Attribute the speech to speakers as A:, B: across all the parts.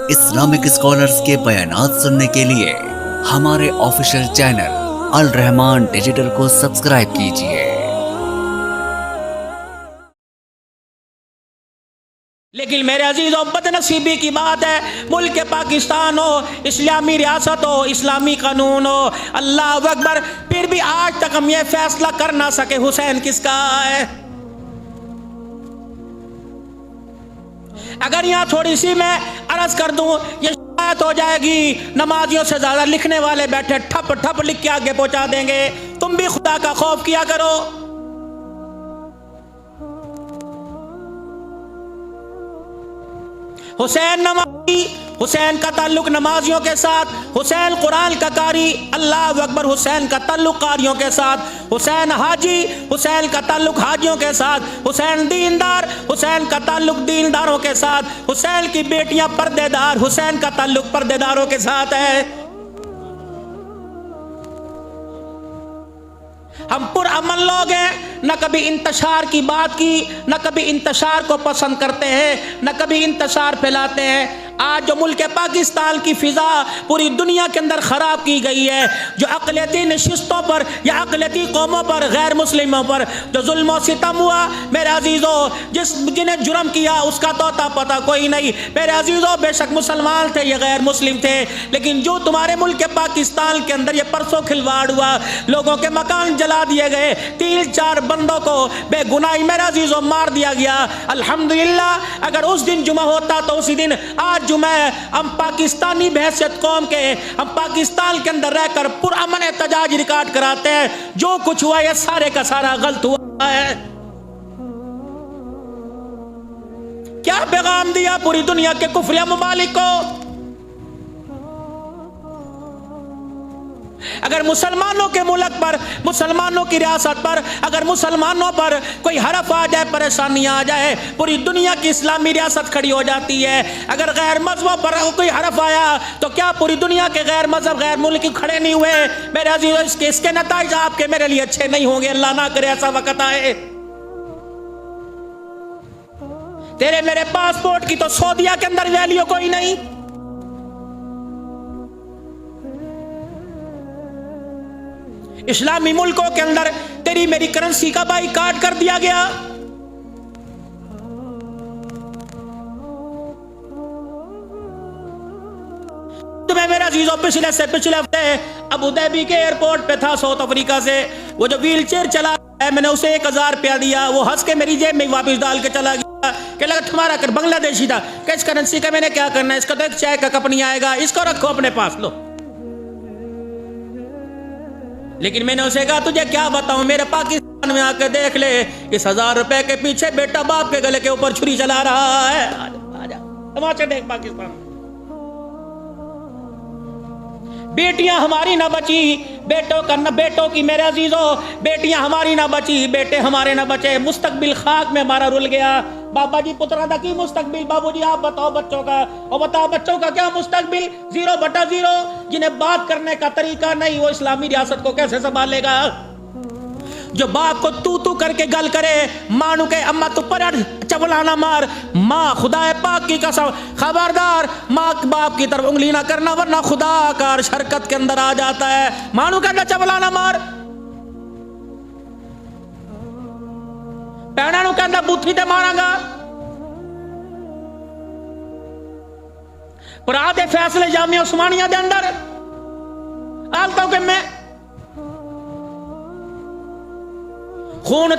A: Islamic scholars کے بیانات سننے کے لیے ہمارے آفیشیل چینل الرحمان ڈیجیٹل کو سبسکرائب کیجیے۔
B: لیکن میرے عزیزوں، بد نصیبی کی بات ہے، ملک پاکستان ہو، اسلامی ریاست ہو، اسلامی قانون ہو، اللہ اکبر، پھر بھی آج تک ہم یہ فیصلہ کر نہ سکے حسین کس کا ہے۔ اگر یہاں تھوڑی سی میں عرض کر دوں، یہ شکایت ہو جائے گی، نمازیوں سے زیادہ لکھنے والے بیٹھے ٹھپ ٹھپ لکھ کے آگے پہنچا دیں گے۔ تم بھی خدا کا خوف کیا کرو۔ حسین نمازی، حسین کا تعلق نمازیوں کے ساتھ، حسین قرآن کا قاری، اللہ اکبر، حسین کا تعلق قاریوں کے ساتھ، حسین حاجی، حسین کا تعلق حاجیوں کے ساتھ، حسین دیندار، حسین کا تعلق دینداروں کے ساتھ، حسین کی بیٹیاں پردے دار، حسین کا تعلق پردے داروں کے ساتھ ہے۔ ہم پرامن لوگ ہیں، نہ کبھی انتشار کی بات کی، نہ کبھی انتشار کو پسند کرتے ہیں، نہ کبھی انتشار پھیلاتے ہیں۔ آج جو ملک پاکستان کی فضا پوری دنیا کے اندر خراب کی گئی ہے، جو اقلیتی نشستوں پر یا اقلیتی قوموں پر، غیر مسلموں پر جو ظلم و ستم ہوا، میرے عزیزوں، جنہیں جرم کیا اس کا تو پتہ کوئی نہیں۔ میرے عزیزوں، بے شک مسلمان تھے یا غیر مسلم تھے، لیکن جو تمہارے ملک پاکستان کے اندر یہ پرسوں کھلواڑ ہوا، لوگوں کے مکان جلا دیے گئے، 3-4 بندوں کو بے گناہی میرے عزیزوں مار دیا گیا۔ الحمدللہ، اگر اس دن جمعہ ہوتا تو اسی دن آج جمعہ ہے، ہم پاکستانی بحیثیت قوم کے، ہم پاکستان کے اندر رہ کر پرامن احتجاج ریکارڈ کراتے ہیں۔ جو کچھ ہوا یہ سارے کا سارا غلط ہوا ہے۔ کیا پیغام دیا پوری دنیا کے کفریہ ممالک کو؟ اگر مسلمانوں کے ملک پر، مسلمانوں کی ریاست پر، اگر مسلمانوں پر کوئی حرف آ جائے، پریشانی آ جائے، پوری دنیا کی اسلامی ریاست کھڑی ہو جاتی ہے۔ اگر غیر مذہبوں پر کوئی حرف آیا تو کیا پوری دنیا کے غیر مذہب، غیر ملکی کھڑے نہیں ہوئے؟ میرے عزیزوں، اس کے نتائج آپ کے میرے لیے اچھے نہیں ہوں گے، اللہ نہ کرے ایسا وقت آئے۔ تیرے میرے پاسپورٹ کی تو سعودیہ کے اندر ویلیو کوئی نہیں۔ اسلامی ملکوں کے اندر تیری میری کرنسی کا بائیکاٹ کر دیا گیا۔ تمہیں میرے عزیزوں، پچھلے ہفتے ابو ظبی کے ایئرپورٹ پہ تھا ساؤتھ افریقہ سے، وہ جو ویل چیئر چلا ہے، میں نے اسے 1000 روپیہ دیا، وہ ہنس کے میری جیب میں واپس ڈال کے چلا گیا کہ لگا تمہارا کر بنگلہ دیشی تھا، کہ اس کرنسی کا میں نے کیا کرنا ہے، اس کا تو ایک چائے کا کپ نہیں آئے گا، اس کو رکھو اپنے پاس، لو۔ لیکن میں نے اسے کہا تجھے کیا بتاؤں، میرے پاکستان میں آ کے دیکھ لے، اس 1000 روپے کے پیچھے بیٹا باپ کے گلے کے اوپر چھری چلا رہا ہے۔ آجا تماشا دیکھ پاکستان۔ بیٹیاں ہماری نہ بچی، بیٹوں کی میرے عزیزوں، بیٹیاں ہماری نہ بچی، بیٹے ہمارے نہ بچے، مستقبل خاک میں ہمارا رل گیا۔ بابا جی پترا دا کی مستقبل، بابو جی آپ بتاؤ بچوں کا، اور بتاؤ بچوں کا کیا مستقبل؟ 0/0۔ جنہیں بات کرنے کا طریقہ نہیں، وہ اسلامی ریاست کو کیسے سنبھالے گا؟ جو باپ کو تو کر کے گل کرے، مانو کہ اما تو پر چبلانا مار، ماں خدا پاک کی قسم خبردار، ماں باپ کی طرف انگلی نہ کرنا ورنہ خدا کا شرکت کے اندر آ جاتا ہے۔ مانو کہنا چبلانا مار، پیڑا نو کہنا بوتھی تے مارا گا۔ پرا دے فیصلے جامعہ عثمانیہ دے اندر آلتا ہوں کہ میں خون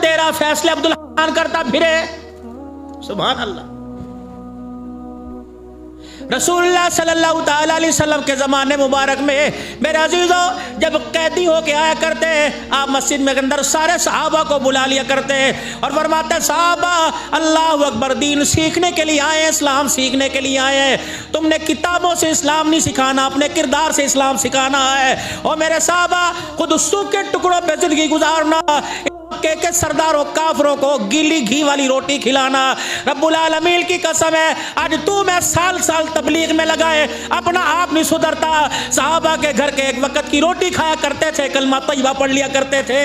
B: تیرا فیصلے عبدالحنان کرتا پھرے، سبحان اللہ۔ رسول اللہ صلی اللہ تعالی علیہ وسلم کے زمانے مبارک میں میرے عزیزوں، جب قیدی ہو کے آیا کرتے، آپ مسجد میں اندر سارے صحابہ کو بلا لیا کرتے اور فرماتے صحابہ اللہ اکبر، دین سیکھنے کے لیے آئے، اسلام سیکھنے کے لیے آئے، تم نے کتابوں سے اسلام نہیں سکھانا، اپنے کردار سے اسلام سکھانا ہے۔ اور میرے صحابہ، خود سوکھے ٹکڑوں پہ زندگی گزارنا، کے سرداروں کافروں کو گیلی گھی والی روٹی کھلانا، رب العالمین کی قسم ہے آج تو میں سال تبلیغ میں لگائے، اپنا آپ نہیں سدھرتا۔ صحابہ کے گھر کے ایک وقت کی روٹی کھایا کرتے تھے، کلمہ طیبہ پڑھ لیا کرتے تھے۔